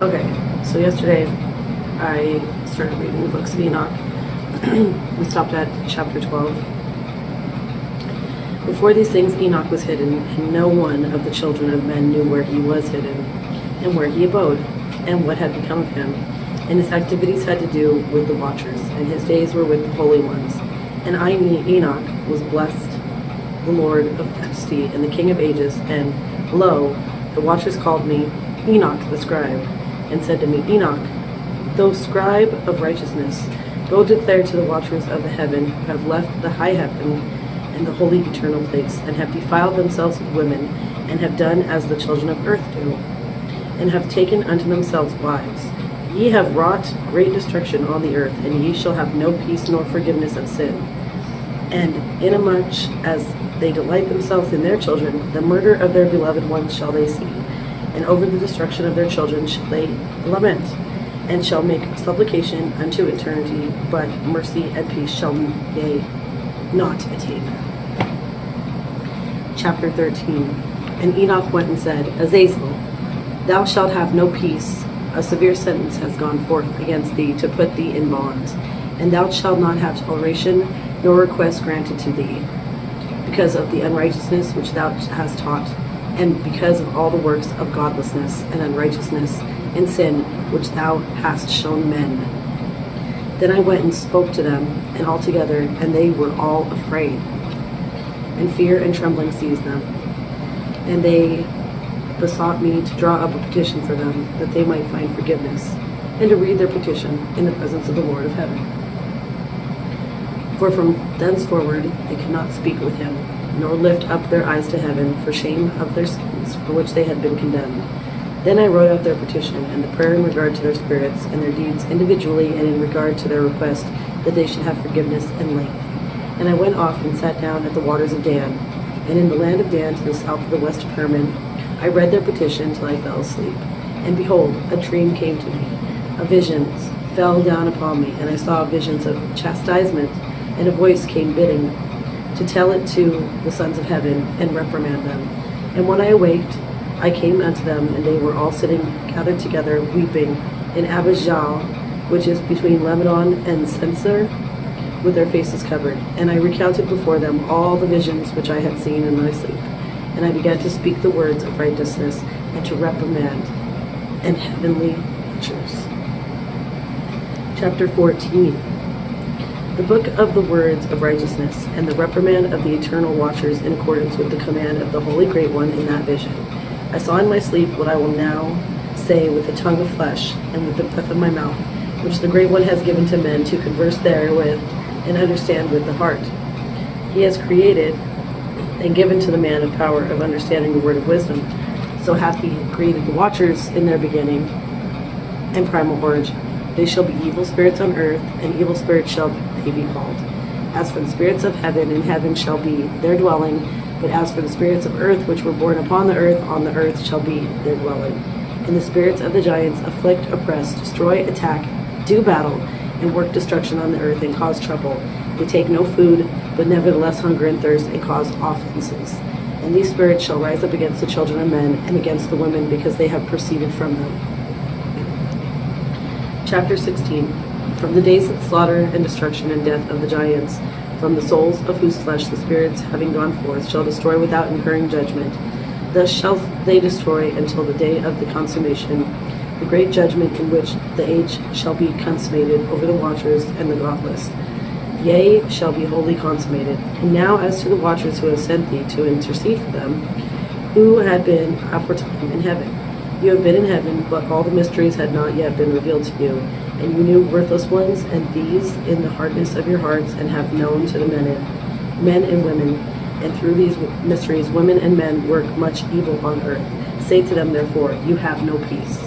Okay, so yesterday I started reading the books of Enoch. We stopped at chapter 12. Before these things Enoch was hidden, and no one of the children of men knew where he was hidden, and where he abode, and what had become of him. And his activities had to do with the watchers, and his days were with the holy ones. And I, Enoch, was blessed, the Lord of majesty, and the King of ages, and lo, the watchers called me Enoch the scribe, and said to me, Enoch, thou scribe of righteousness, go declare to the watchers of the heaven who have left the high heaven and the holy eternal place, and have defiled themselves with women, and have done as the children of earth do, and have taken unto themselves wives. Ye have wrought great destruction on the earth, and ye shall have no peace nor forgiveness of sin. And inasmuch as they delight themselves in their children, the murder of their beloved ones shall they see, and over the destruction of their children shall they lament, and shall make supplication unto eternity, but mercy and peace shall they not attain. Chapter 13. And Enoch went and said, Azazel, thou shalt have no peace. A severe sentence has gone forth against thee to put thee in bonds, and thou shalt not have toleration nor request granted to thee, because of the unrighteousness which thou hast taught, and because of all the works of godlessness and unrighteousness and sin which thou hast shown men. Then I went and spoke to them, and all together, and they were all afraid, and fear and trembling seized them. And they besought me to draw up a petition for them, that they might find forgiveness, and to read their petition in the presence of the Lord of heaven. For from thenceforward they could not speak with him, nor lift up their eyes to heaven for shame of their sins for which they had been condemned. Then I wrote out their petition and the prayer in regard to their spirits and their deeds individually, and in regard to their request that they should have forgiveness and length. And I went off and sat down at the waters of Dan, and in the land of Dan to the south of the west of Hermon. I read their petition till I fell asleep. And behold, a dream came to me. A vision fell down upon me, and I saw visions of chastisement, and a voice came bidding to tell it to the sons of heaven and reprimand them. And when I awaked, I came unto them, and they were all sitting gathered together, weeping, in Abijah, which is between Lebanon and Sensor, with their faces covered. And I recounted before them all the visions which I had seen in my sleep. And I began to speak the words of righteousness, and to reprimand and heavenly watchers. Chapter 14. The book of the words of righteousness, and the reprimand of the eternal watchers in accordance with the command of the Holy Great One in that vision. I saw in my sleep what I will now say with the tongue of flesh, and with the breath of my mouth, which the Great One has given to men to converse therewith, and understand with the heart. He has created and given to the man of power of understanding the word of wisdom. So hath he created the watchers in their beginning and primal origin. They shall be evil spirits on earth, and evil spirits shall they be called. As for the spirits of heaven, in heaven shall be their dwelling, but as for the spirits of earth, which were born upon the earth shall be their dwelling. And the spirits of the giants afflict, oppress, destroy, attack, do battle, and work destruction on the earth, and cause trouble. They take no food, but nevertheless hunger and thirst, and cause offenses. And these spirits shall rise up against the children of men, and against the women, because they have proceeded from them. Chapter 16. From the days of slaughter and destruction and death of the giants, from the souls of whose flesh the spirits, having gone forth, shall destroy without incurring judgment. Thus shall they destroy until the day of the consummation, the great judgment in which the age shall be consummated over the watchers and the godless. Yea, shall be wholly consummated. And now as to the watchers who have sent thee to intercede for them, who had been aforetime in heaven. You have been in heaven, but all the mysteries had not yet been revealed to you. And you knew worthless ones, and these in the hardness of your hearts, and have known to the men and women. And through these mysteries women and men work much evil on earth. Say to them, therefore, you have no peace.